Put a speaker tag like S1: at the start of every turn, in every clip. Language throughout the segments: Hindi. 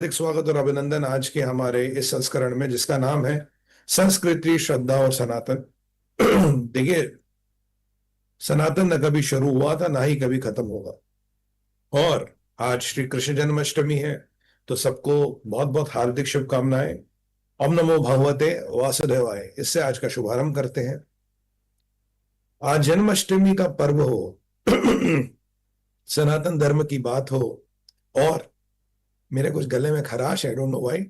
S1: हार्दिक स्वागत और अभिनंदन आज के हमारे इस संस्करण में, जिसका नाम है संस्कृति, श्रद्धा और सनातन। देखिए, सनातन न कभी शुरू हुआ था, ना ही कभी खत्म होगा। और आज श्री कृष्ण जन्माष्टमी है, तो सबको बहुत बहुत हार्दिक शुभकामनाएं। ओम नमो भगवते वासुदेवाय, इससे आज का शुभारंभ करते हैं। आज जन्माष्टमी का पर्व हो, सनातन धर्म की बात हो, और मेरे कुछ गले में खराश है, डोंट नो व्हाई।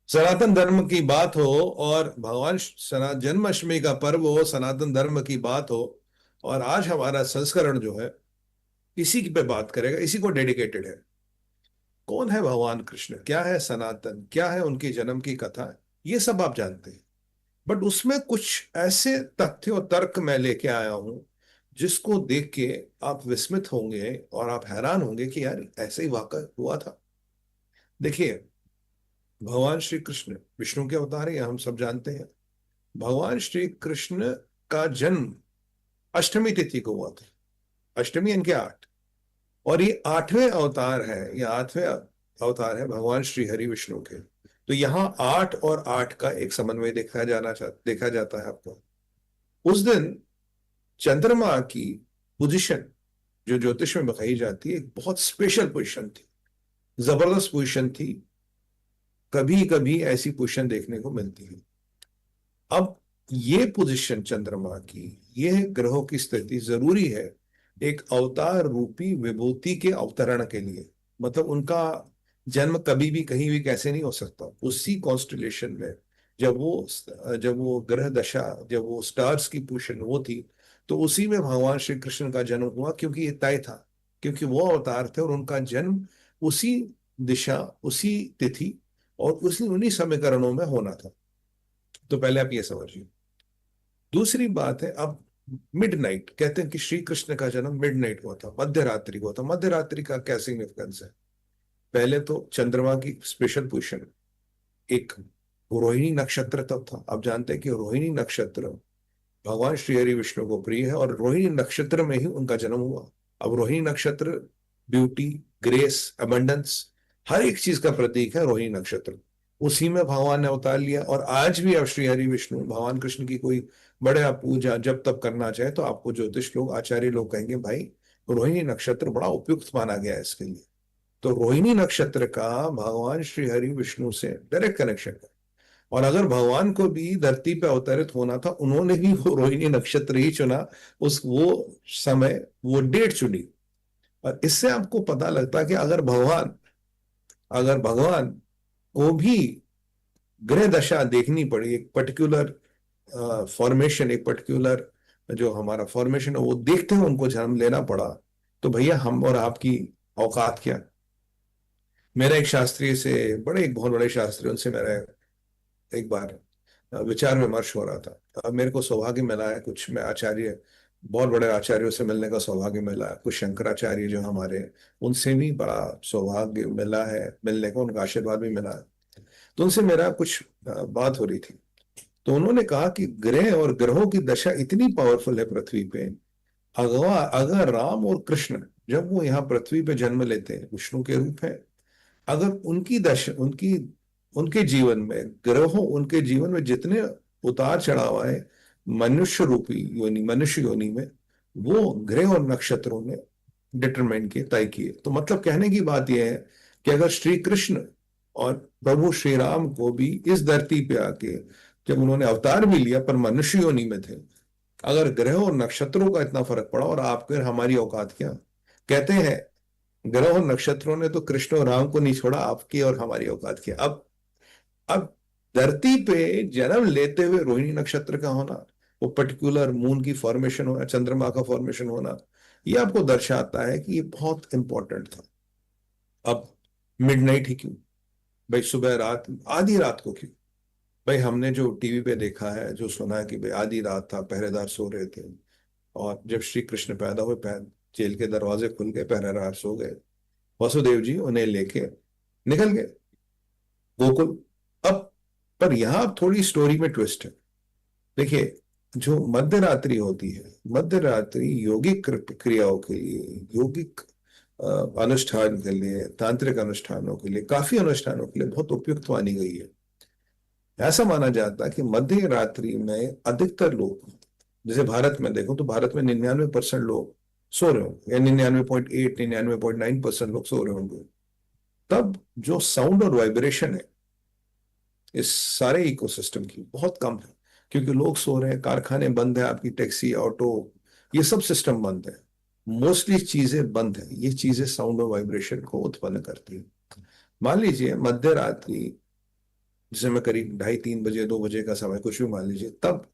S1: सनातन धर्म की बात हो और भगवान सना जन्माष्टमी का पर्व हो, सनातन धर्म की बात हो, और आज हमारा संस्करण जो है इसी पे बात करेगा, इसी को डेडिकेटेड है। कौन है भगवान कृष्ण, क्या है सनातन, क्या है उनकी जन्म की कथा, ये सब आप जानते हैं। बट उसमें कुछ ऐसे तथ्य और तर्क मैं लेके आया हूं, जिसको देख के आप विस्मित होंगे और आप हैरान होंगे कि यार ऐसे ही वाकई हुआ था। देखिए, भगवान श्री कृष्ण विष्णु के अवतार है, यह हम सब जानते हैं। भगवान श्री कृष्ण का जन्म अष्टमी तिथि को हुआ था। अष्टमी इनके 8, और ये 8वें अवतार है, ये 8वें अवतार है भगवान श्री हरि विष्णु के। तो यहाँ 8 और 8 का एक समन्वय देखा जाता है आपको। उस दिन चंद्रमा की पोजीशन जो ज्योतिष में बताई जाती है, एक बहुत स्पेशल पोजीशन थी, जबरदस्त पोजीशन थी। कभी कभी ऐसी पोजीशन देखने को मिलती है। अब ये पोजीशन चंद्रमा की, ये ग्रहों की स्थिति जरूरी है एक अवतार रूपी विभूति के अवतरण के लिए। मतलब उनका जन्म कभी भी कहीं भी कैसे नहीं हो सकता। उसी कॉन्स्टलेशन में जब वो ग्रह दशा, जब वो स्टार्स की पोजीशन वो थी, तो उसी में भगवान श्री कृष्ण का जन्म हुआ, क्योंकि ये तय था, क्योंकि वो अवतार थे और उनका जन्म उसी दिशा, उसी तिथि और उसी उन्हीं समीकरणों में होना था। तो पहले आप ये समझिए। दूसरी बात है, अब मिडनाइट कहते हैं कि श्री कृष्ण का जन्म मिडनाइट हुआ था, मध्य रात्रि को था। मध्य रात्रि का क्या सिग्निफिकेंस है? पहले तो चंद्रमा की स्पेशल पोजीशन, एक रोहिणी नक्षत्र तब था। आप जानते हैं कि रोहिणी नक्षत्र भगवान श्री हरि विष्णु को प्रिय है, और रोहिणी नक्षत्र में ही उनका जन्म हुआ। अब रोहिणी नक्षत्र ब्यूटी, ग्रेस, अबंडेंस, हर एक चीज का प्रतीक है रोहिणी नक्षत्र। उसी में भगवान ने अवतार लिया। और आज भी आप श्री हरि विष्णु भगवान कृष्ण की कोई बड़े आप पूजा जब तब करना चाहे, तो आपको ज्योतिष लोग, आचार्य लोग कहेंगे भाई रोहिणी नक्षत्र बड़ा उपयुक्त माना गया है इसके लिए। तो रोहिणी नक्षत्र का भगवान श्री हरि विष्णु से डायरेक्ट कनेक्शन है। और अगर भगवान को भी धरती पे अवतरित होना था, उन्होंने भी वो रोहिणी नक्षत्र ही चुना, उस वो समय, वो डेट चुनी। और इससे आपको पता लगता है कि अगर भगवान को भी ग्रह दशा देखनी पड़ी, एक पर्टिकुलर फॉर्मेशन, एक पर्टिकुलर जो हमारा फॉर्मेशन है वो देखते हुए उनको जन्म लेना पड़ा, तो भैया हम और आपकी औकात क्या। मेरा एक शास्त्री से, एक बहुत बड़े शास्त्री, उनसे मेरा एक बार विचार विमर्श हो रहा था। अब मेरे को सौभाग्य मिला है, कुछ मैं आचार्य, बहुत बड़े आचार्यों से मिलने का सौभाग्य मिला है। कुछ शंकराचार्य जो हमारे, उनसे भी बड़ा सौभाग्य मिला है मिलने का, उनका आशीर्वाद भी मिला है। तो उनसे मेरा कुछ बात हो रही थी। तो उन्होंने कहा कि ग्रह और ग्रहों की दशा इतनी पावरफुल है पृथ्वी पे। अगर राम और कृष्ण जब वो यहाँ पृथ्वी पे जन्म लेते हैं, विष्णु के रूप है, अगर उनकी दशा, उनके जीवन में, ग्रहों उनके जीवन में जितने उतार चढ़ाव आए मनुष्य रूपी योनि, मनुष्य योनि में, वो ग्रह और नक्षत्रों ने डिटरमाइन किए, तय किए। तो मतलब कहने की बात यह है कि अगर श्री कृष्ण और प्रभु श्री राम को भी इस धरती पे आके, जब उन्होंने अवतार भी लिया पर मनुष्य योनि में थे, अगर ग्रह और नक्षत्रों का इतना फर्क पड़ा, और आपके हमारी औकात क्या। कहते हैं ग्रह और नक्षत्रों ने तो कृष्ण और राम को नहीं छोड़ा, आपकी और हमारी औकात क्या। अब धरती पे जन्म लेते हुए रोहिणी नक्षत्र का होना, वो पर्टिकुलर मून की फॉर्मेशन होना, चंद्रमा का फॉर्मेशन होना, ये आपको दर्शाता है कि ये बहुत इंपॉर्टेंट था। अब मिडनाइट ही क्यों भाई, सुबह रात, आधी रात को क्यों? भाई हमने जो टीवी पे देखा है, जो सुना है कि भाई आधी रात था, पहरेदार सो रहे थे, और जब श्री कृष्ण पैदा हुए, जेल के दरवाजे खुल गए, पहरेदार सो गए, वसुदेव जी उन्हें लेके निकल गए गोकुल। अब पर यहां थोड़ी स्टोरी में ट्विस्ट है। देखिए, जो मध्य रात्रि होती है, मध्य रात्रि यौगिक क्रियाओं के लिए, यौगिक अनुष्ठान के लिए, तांत्रिक अनुष्ठानों के लिए, काफी अनुष्ठानों के लिए बहुत उपयुक्त मानी गई है। ऐसा माना जाता है कि मध्य रात्रि में अधिकतर लोग, जैसे भारत में देखो तो भारत में 99% लोग सो रहे होंगे, या 99.8, 99.9% लोग सो रहे होंगे। तब जो साउंड और वाइब्रेशन है इस सारे इकोसिस्टम की बहुत कम है, क्योंकि लोग सो रहे हैं, कारखाने बंद है, आपकी टैक्सी, ऑटो, ये सब सिस्टम बंद है, मोस्टली चीजें बंद है। ये चीजें साउंड और वाइब्रेशन को उत्पन्न करती है। मान लीजिए मध्य रात्रि, जिसे मैं करीब 2:30 3 बजे, 2 बजे का समय कुछ भी मान लीजिए, तब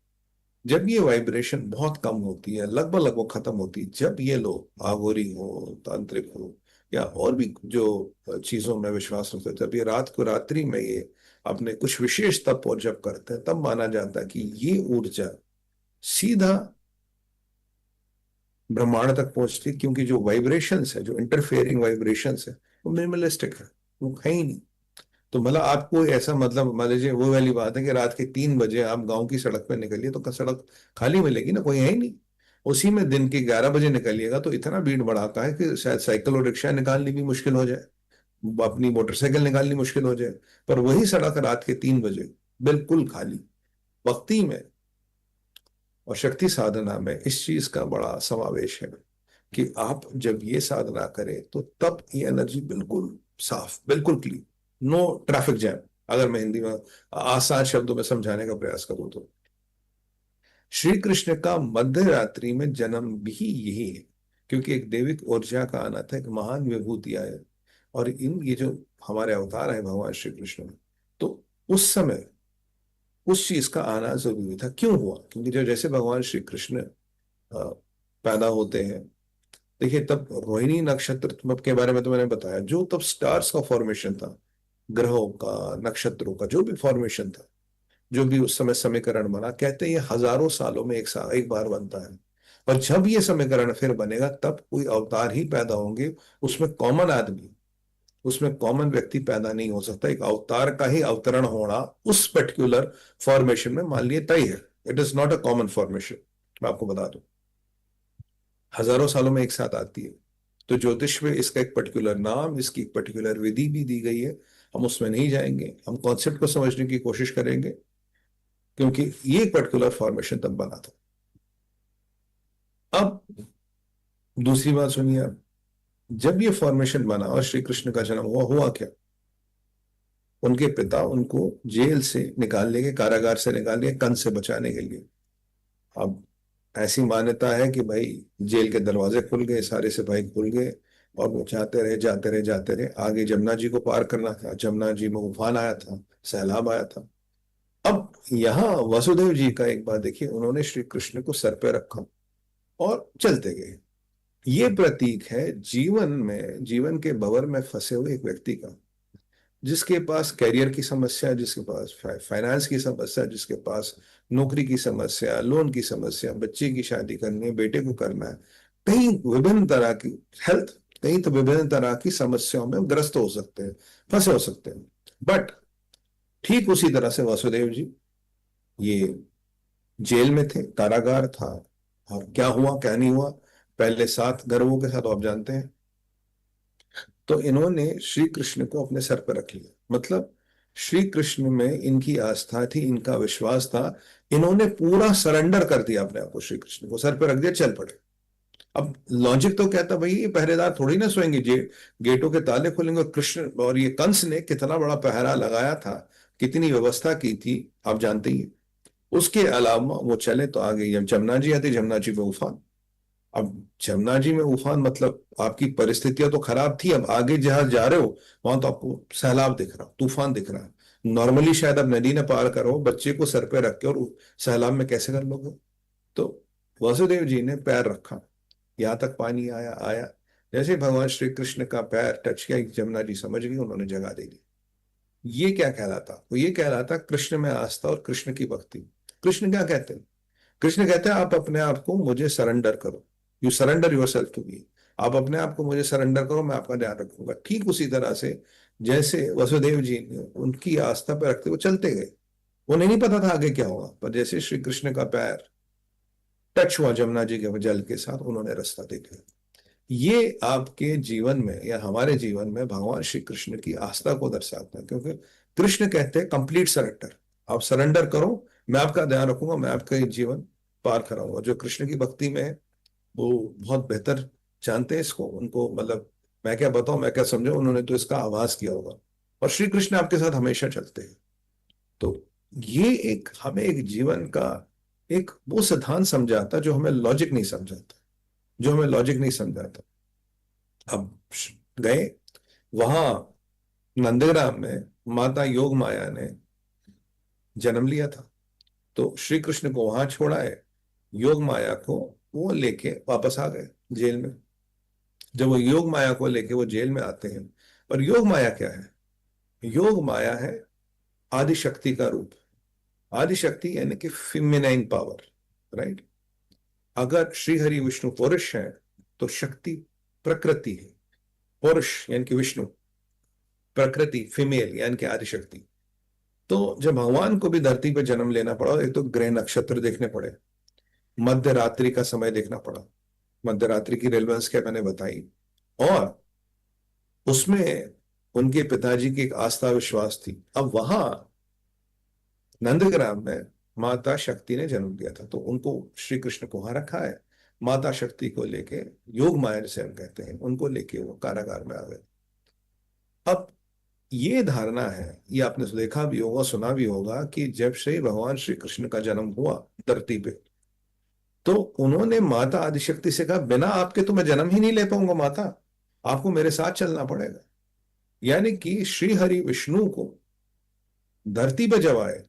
S1: जब ये वाइब्रेशन बहुत कम होती है, लगभग लगभग खत्म होती है, जब ये लोग आगोरी हो, तांत्रिक हो, या और भी जो चीजों में विश्वास रखते हैं, जब ये रात को रात्रि में ये अपने कुछ विशेष तप और जप करते हैं, तब माना जाता है कि ये ऊर्जा सीधा ब्रह्मांड तक पहुंचती है, क्योंकि जो वाइब्रेशंस है, जो इंटरफेयरिंग वाइब्रेशंस है, वो मिनिमलिस्टिक है, वो है ही नहीं। तो मतलब आपको ऐसा, मतलब मान लीजिए वो वाली बात है कि रात के 3 बजे आप गांव की सड़क पे निकलिए तो सड़क खाली मिलेगी ना, कोई है ही नहीं। उसी में दिन के 11 बजे निकलिएगा तो इतना भीड़ भड़ाका है कि शायद साइकिल और रिक्शा निकालनी भी मुश्किल हो जाए, अपनी मोटरसाइकिल निकालनी मुश्किल हो जाए। पर वही सड़क रात के 3 बजे बिल्कुल खाली। भक्ति में और शक्ति साधना में इस चीज का बड़ा समावेश है कि आप जब ये साधना करें तो तब ये एनर्जी बिल्कुल साफ, बिल्कुल क्लीन, नो ट्रैफिक जैम। अगर मैं हिंदी में आसान शब्दों में समझाने का प्रयास करूं तो श्री कृष्ण का मध्य रात्रि में जन्म भी यही है, क्योंकि एक दैविक ऊर्जा का आना था, एक महान विभूति आए, और इन ये जो हमारे अवतार है भगवान श्री कृष्ण में, तो उस समय उस चीज का आना जरूरी था। क्यों हुआ? क्योंकि जो जैसे भगवान श्री कृष्ण पैदा होते हैं, देखिए तब रोहिणी नक्षत्र के बारे में तो मैंने बताया, जो तब स्टार्स का फॉर्मेशन था, ग्रहों का, नक्षत्रों का जो भी फॉर्मेशन था, जो भी उस समय समीकरण बना, कहते हैं ये हजारों सालों में एक बार बनता है। और जब ये समीकरण फिर बनेगा तब कोई अवतार ही पैदा होंगे, उसमें कॉमन आदमी, उसमें कॉमन व्यक्ति पैदा नहीं हो सकता। एक अवतार का ही अवतरण होना उस पर्टिकुलर फॉर्मेशन में मान लिए तय है। It is not a common formation, मैं आपको बता दूं, हजारों सालों में एक साथ आती है। तो ज्योतिष में इसका एक पर्टिकुलर नाम, इसकी एक पर्टिकुलर विधि भी दी गई है। हम उसमें नहीं जाएंगे, हम कॉन्सेप्ट को समझने की कोशिश करेंगे, क्योंकि ये पर्टिकुलर फॉर्मेशन तब बना था। अब दूसरी बात सुनिए आप, जब ये फॉर्मेशन बना और श्री कृष्ण का जन्म हुआ, हुआ क्या? उनके पिता उनको जेल से निकालने के, कारागार से निकालने के, कंस से बचाने के लिए। अब ऐसी मान्यता है कि भाई जेल के दरवाजे खुल गए, सारे सिपाही खुल गए, और वो जाते रहे, जाते रहे, जाते रहे। आगे जमुना जी को पार करना था, जमुना जी में उफान आया था, सैलाब आया था। अब यहाँ वसुदेव जी का एक बात देखिए, उन्होंने श्री कृष्ण को सर पे रखा और चलते गए। ये प्रतीक है जीवन में, जीवन के भंवर में फंसे हुए एक व्यक्ति का, जिसके पास करियर की समस्या, जिसके पास फाइनेंस की समस्या, जिसके पास नौकरी की समस्या, लोन की समस्या, बच्चे की शादी करनी है, बेटे को करना है, कहीं विभिन्न तरह की हेल्थ, कहीं तो विभिन्न तरह की समस्याओं में ग्रस्त हो सकते हैं, फंसे हो सकते हैं। बट ठीक उसी तरह से वासुदेव जी ये जेल में थे, कारागार था, और क्या हुआ क्या नहीं हुआ, पहले 7 गर्वों के साथ आप जानते हैं। तो इन्होंने श्री कृष्ण को अपने सर पर रख लिया, मतलब श्री कृष्ण में इनकी आस्था थी, इनका विश्वास था। इन्होंने पूरा सरेंडर कर दिया अपने आप को, श्री कृष्ण को सर पर रख दिया, चल पड़े। अब लॉजिक तो कहता भाई ये पहरेदार थोड़ी ना सोएंगे, गेटों के ताले खुलेंगे। कृष्ण और ये कंस ने कितना बड़ा पहरा लगाया था, कितनी व्यवस्था की थी, आप जानते ही हैं। उसके अलावा वो चले तो आगे जब जमुना जी आती, जमुना जी पे उफान। अब जमुना जी में उफान, मतलब आपकी परिस्थितियां तो खराब थी, अब आगे जहां जा रहे हो वहां तो आपको सैलाब दिख रहा, तूफान दिख रहा है। नॉर्मली शायद आप नदी ने पार करो, बच्चे को सर पे रख के, और सैलाब में कैसे कर लोगे? तो वासुदेव जी ने पैर रखा, यहां तक पानी आया, आया। जैसे भगवान श्री कृष्ण का पैर टच किया, जमुना जी समझ गई, उन्होंने जगह दे दी। ये क्या कहलाता? वो ये कहलाता कृष्ण में आस्था और कृष्ण की भक्ति। कृष्ण क्या कहते हैं? कृष्ण कहते हैं आप अपने आप को मुझे सरेंडर करो, you surrender yourself to me. आप अपने आप को मुझे सरेंडर करो, मैं आपका ध्यान रखूंगा। ठीक उसी तरह से जैसे वसुदेव जी ने उनकी आस्था पर रखते हुए चलते गए, उन्हें नहीं पता था आगे क्या होगा, पर जैसे श्री कृष्ण का पैर टच हुआ जमुना जी के जल के साथ, उन्होंने रास्ता देख लिया। ये आपके जीवन में या हमारे जीवन में भगवान श्री कृष्ण की आस्था को दर्शाता है, क्योंकि कृष्ण कहते हैं कंप्लीट सरेंडर। आप सरेंडर करो, मैं आपका ध्यान रखूंगा, मैं आपका ये जीवन पार कराऊंगा। जो कृष्ण की भक्ति में है वो बहुत बेहतर जानते हैं इसको, उनको मतलब मैं क्या बताऊं, मैं क्या समझाऊं, उन्होंने तो इसका आभास किया होगा। और श्री कृष्ण आपके साथ हमेशा चलते हैं। तो ये एक हमें एक जीवन का एक वो सिद्धांत समझाता जो हमें लॉजिक नहीं समझाता, जो हमें लॉजिक नहीं समझाता। अब गए वहां नंदग्राम में माता योग माया ने जन्म लिया था, तो श्री कृष्ण को वहां छोड़ा है, योग माया को वो लेके वापस आ गए जेल में। जब वो योग माया को लेके वो जेल में आते हैं, और योग माया क्या है? योग माया है आदि शक्ति का रूप। आदि शक्ति यानी कि फिमिनाइन पावर, राइट। अगर श्री हरि विष्णु पुरुष है तो शक्ति प्रकृति है, पुरुष यानी कि विष्णु, प्रकृति फीमेल यानी कि आदि शक्ति। तो जब भगवान को भी धरती पर जन्म लेना पड़ा, एक तो ग्रह नक्षत्र देखने पड़े, मध्य रात्रि का समय देखना पड़ा, मध्य रात्रि की रेलेवेंस क्या मैंने बताई, और उसमें उनके पिताजी की एक आस्था विश्वास थी। अब वहां नंदग्राम में माता शक्ति ने जन्म लिया था, तो उनको श्री कृष्ण को वहां रखा है। माता शक्ति को लेके योग माया जिसे हम कहते हैं, उनको लेके वो कारागार में आ गए। अब ये धारणा है, ये आपने देखा भी होगा सुना भी होगा कि जब से भगवान श्री कृष्ण का जन्म हुआ धरती पे, तो उन्होंने माता आदिशक्ति से कहा बिना आपके तो मैं जन्म ही नहीं ले पाऊंगा माता, आपको मेरे साथ चलना पड़ेगा। यानी कि श्री हरि विष्णु को धरती पे जब आए,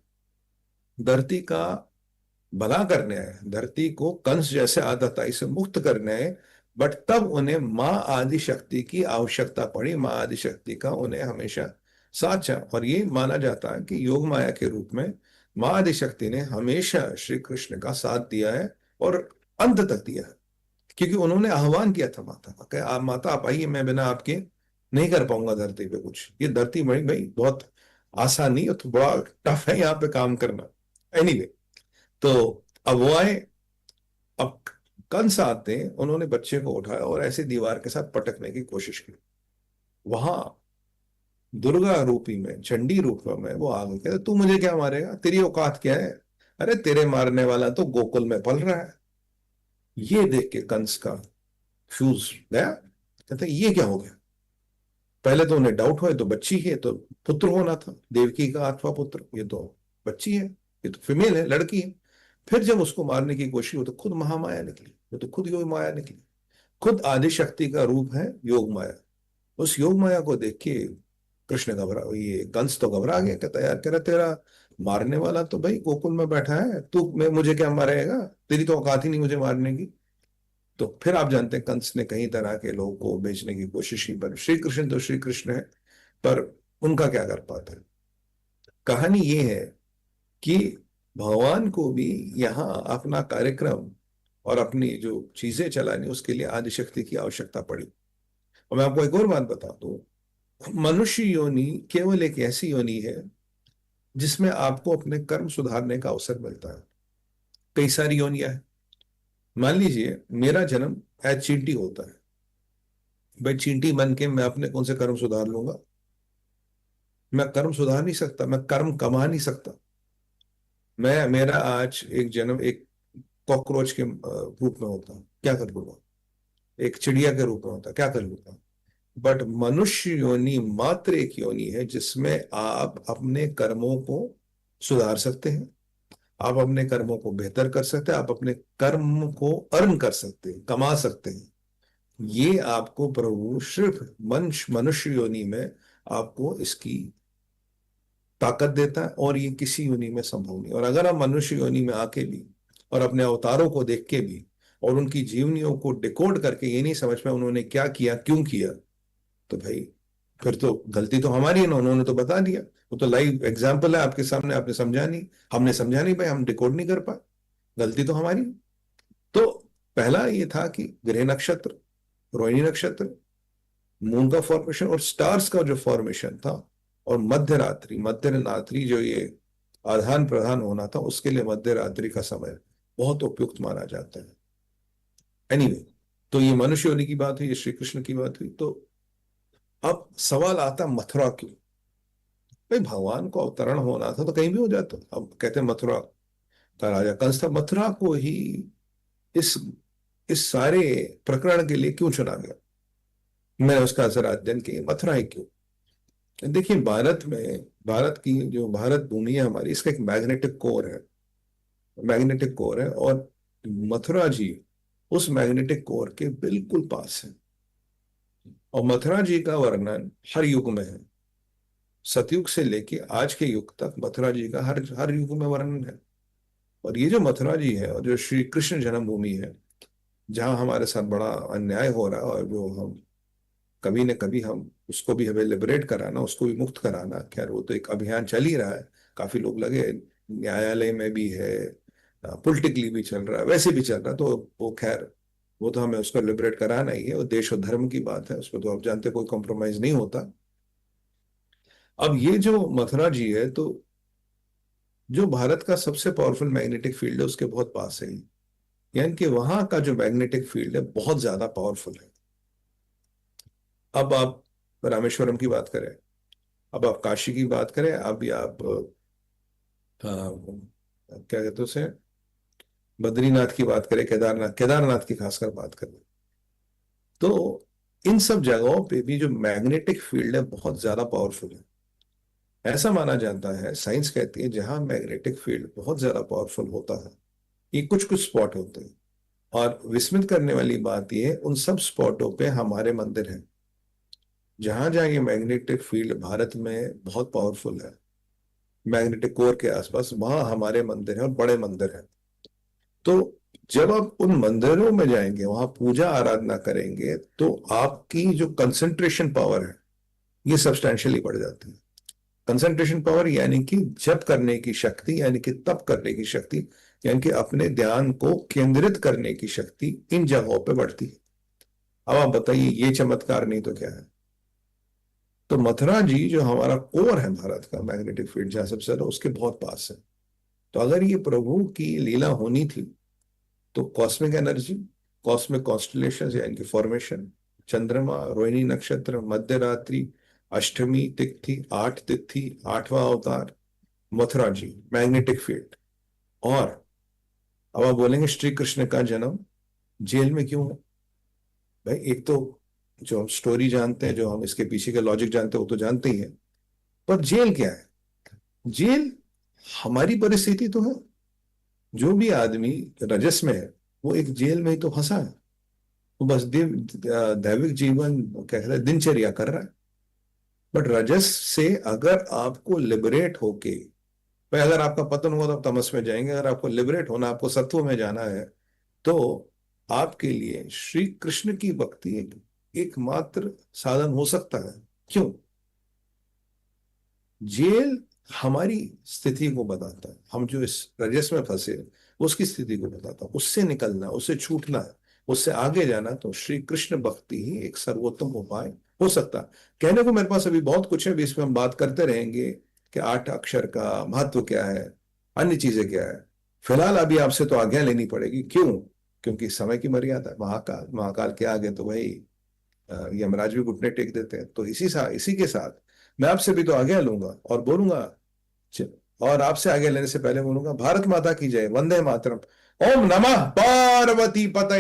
S1: धरती का भला करने आए, धरती को कंस जैसे आतताई से मुक्त करने आए, बट तब उन्हें माँ आदि शक्ति की आवश्यकता पड़ी। माँ आदि शक्ति का उन्हें हमेशा साथ चाहिए, और ये माना जाता है कि योग माया के रूप में माँ आदि शक्ति ने हमेशा श्री कृष्ण का साथ दिया है, और अंत तक दिया है। क्योंकि उन्होंने आह्वान किया था माता का कि आप माता आप आइए, मैं बिना आपके नहीं कर पाऊंगा धरती पे कुछ। ये धरती बड़ी भाई बहुत आसान नहीं है, तो बड़ा टफ है यहाँ पे काम करना। एनीवे, तो अब वो आए। अब कंस आते हैं, उन्होंने बच्चे को उठाया और ऐसे दीवार के साथ पटकने की कोशिश की। वहां दुर्गा रूपी में, चंडी रूप में वो आ गए, कहते तू मुझे क्या मारेगा, तेरी औकात क्या है, अरे तेरे मारने वाला तो गोकुल में पल रहा है। ये देख के कंस का फ्यूज गया, कहते ये क्या हो गया। पहले तो उन्हें डाउट हुआ, ये तो बच्ची है, तो पुत्र होना था, देवकी का अथवा पुत्र, ये तो बच्ची है, ये तो फीमेल है, लड़की है। फिर जब उसको मारने की कोशिश हुई तो खुद महामाया निकली, वो तो खुद योग माया निकली, खुद आदि शक्ति का रूप है योग माया। उस योग माया को देख के कृष्ण घबरा, ये कंस तो घबरा गया, कहता यार तेरा तेरा मारने वाला तो भाई गोकुल में बैठा है, तू मैं मुझे क्या मारेगा, तेरी तो औकात ही नहीं मुझे मारने की। तो फिर आप जानते हैं कंस ने कई तरह के लोगों को बेचने की कोशिश की, पर श्री कृष्ण तो श्री कृष्ण है, पर उनका क्या कर पाता है। कहानी ये है कि भगवान को भी यहाँ अपना कार्यक्रम और अपनी जो चीजें चलानी उसके लिए आदिशक्ति की आवश्यकता पड़ी। और मैं आपको एक और बात बता दूं, मनुष्य योनि केवल एक ऐसी योनि है जिसमें आपको अपने कर्म सुधारने का अवसर मिलता है। कई सारी योनियां हैं। मान लीजिए मेरा जन्म एज चींटी होता है, भाई चींटी बन के मैं अपने कौन से कर्म सुधार लूंगा? मैं कर्म सुधार नहीं सकता, मैं कर्म कमा नहीं सकता। मैं मेरा आज एक जन्म एक कॉकरोच के रूप में होता, क्या कर लूंगा? एक चिड़िया के रूप में होता, क्या कर लूंगा? बट मनुष्य योनि मात्र एक योनि है जिसमें आप अपने कर्मों को सुधार सकते हैं, आप अपने कर्मों को बेहतर कर सकते हैं, आप अपने कर्म को अर्न कर सकते हैं, कमा सकते हैं। ये आपको प्रभु सिर्फ मनुष्य मनुष्य योनि में आपको इसकी ताकत देता है, और ये किसी योनि में संभव नहीं। और अगर आप मनुष्य योनि में आके भी और अपने अवतारों को देख के भी और उनकी जीवनियों को डिकोड करके ये नहीं समझ पाए उन्होंने क्या किया क्यों किया, तो भाई फिर तो गलती तो हमारी है ना, उन्होंने तो बता दिया, वो तो लाइव एग्जाम्पल है आपके सामने, आपने समझा नहीं, हमने समझा नहीं भाई, हम डिकोड नहीं कर पाए, गलती तो हमारी। तो पहला ये था कि ग्रह नक्षत्र, रोहिणी नक्षत्र, मून का फॉर्मेशन और स्टार्स का जो फॉर्मेशन था, और मध्य रात्रि जो ये आदान प्रदान होना था, उसके लिए मध्य रात्रि का समय बहुत उपयुक्त माना जाता है। एनीवे, तो ये मनुष्य होने की बात हुई, ये श्री कृष्ण की बात हुई। तो अब सवाल आता मथुरा क्यों? भाई भगवान को अवतरण होना था तो कहीं भी हो जाता। अब कहते हैं मथुरा का राजा कंस था, मथुरा को ही इस इस सारे प्रकरण के लिए क्यों चुना गया? मैंने उसका असर अध्ययन किया, मथुरा ही क्यों? देखिए भारत में, भारत की जो भारत भूमि है हमारी, इसका एक मैग्नेटिक कोर है, मैग्नेटिक कोर है। और मथुरा जी उस मैग्नेटिक कोर के बिल्कुल पास है। और मथुरा जी का वर्णन हर युग में है, सतयुग से लेके आज के युग तक मथुरा जी का हर हर युग में वर्णन है। और ये जो मथुरा जी है और जो श्री कृष्ण जन्मभूमि है, जहाँ हमारे साथ बड़ा अन्याय हो रहा है, और जो हम कभी न कभी हम उसको भी हमें लिबरेट कराना, उसको भी मुक्त कराना, खैर वो तो एक अभियान चल ही रहा है, काफी लोग लगे, न्यायालय में भी है, पॉलिटिकली भी चल रहा है, वैसे भी चल रहा है। तो वो खैर वो तो हमें उसको लिबरेट कराना ही है, वो देश और धर्म की बात है, उसको तो आप जानते हैं, कोई कॉम्प्रोमाइज नहीं होता। अब ये जो मथुरा जी है, तो जो भारत का सबसे पावरफुल मैग्नेटिक फील्ड है उसके बहुत पास है ये। यानी कि वहां का जो मैग्नेटिक फील्ड है बहुत ज्यादा पावरफुल है। अब आप रामेश्वरम की बात करें, अब आप काशी की बात करें, अब या आप क्या कहते हैं उसे, बद्रीनाथ की बात करें, केदारनाथ, केदारनाथ की खासकर बात करें, तो इन सब जगहों पे भी जो मैग्नेटिक फील्ड है बहुत ज्यादा पावरफुल है। ऐसा माना जाता है, साइंस कहती है, जहां मैग्नेटिक फील्ड बहुत ज्यादा पावरफुल होता है, ये कुछ कुछ स्पॉट होते हैं। और विस्मित करने वाली बात यह है, उन सब स्पॉटों पे हमारे मंदिर हैं। जहां जहां ये मैग्नेटिक फील्ड भारत में बहुत पावरफुल है, मैग्नेटिक कोर के आसपास, वहां हमारे मंदिर हैं और बड़े मंदिर हैं। तो जब आप उन मंदिरों में जाएंगे, वहां पूजा आराधना करेंगे, तो आपकी जो कंसंट्रेशन पावर है ये सब्सटैंशियली बढ़ जाती है। कंसंट्रेशन पावर यानी कि जप करने की शक्ति, यानी कि तप करने की शक्ति, यानी कि अपने ध्यान को केंद्रित करने की शक्ति इन जगहों पे बढ़ती है। अब आप बताइए, ये चमत्कार नहीं तो क्या है? तो मथुरा जी जो हमारा कोर है भारत का, मैग्नेटिक फील्ड जहां सबसे ज्यादा, उसके बहुत पास है। तो अगर ये प्रभु की लीला होनी थी, तो कॉस्मिक एनर्जी, कॉस्मिक कॉन्स्टलेशन यानी कि फॉर्मेशन, चंद्रमा, रोहिणी नक्षत्र, मध्य रात्रि, अष्टमी तिथि, आठ तिथि, आठवां अवतार, मथुरा जी, मैग्नेटिक फील्ड। और अब आप बोलेंगे श्री कृष्ण का जन्म जेल में क्यों है? भाई एक तो जो हम स्टोरी जानते हैं, जो हम इसके पीछे का लॉजिक जानते हैं, वो तो जानते ही हैं। पर जेल क्या है? जेल हमारी परिस्थिति तो है। जो भी आदमी रजस में है, वो एक जेल में ही तो फंसा है। वो बस दैविक जीवन, क्या कहते हैं, दिनचर्या कर रहा है। बट रजस से अगर आपको लिबरेट होके, भाई अगर आपका पतन हुआ तो आप तमस में जाएंगे, अगर आपको लिबरेट होना, आपको सत्व में जाना है, तो आपके लिए श्री कृष्ण की भक्ति एकमात्र साधन हो सकता है। क्यों? जेल हमारी स्थिति को बताता है, हम जो इस रजस में फंसे हैं, उसकी स्थिति को बताता है। उससे निकलना, उससे छूटना है, उससे आगे जाना, तो श्री कृष्ण भक्ति ही एक सर्वोत्तम उपाय हो सकता है। कहने को मेरे पास अभी बहुत कुछ है, अभी इसमें हम बात करते रहेंगे कि आठ अक्षर का महत्व क्या है, अन्य चीजें क्या है। फिलहाल अभी आपसे तो आज्ञा लेनी पड़ेगी। क्यों? क्योंकि समय की मर्यादा है। महाकाल, महाकाल के आगे तो भाई यमराज भी घुटने टेक देते हैं। तो इसी के साथ मैं आपसे भी तो आज्ञा लूंगा और बोलूंगा, च- और आपसे आज्ञा लेने से पहले बोलूंगा, भारत माता की जय, वंदे मातरम, ओम नमः पार्वती पतये।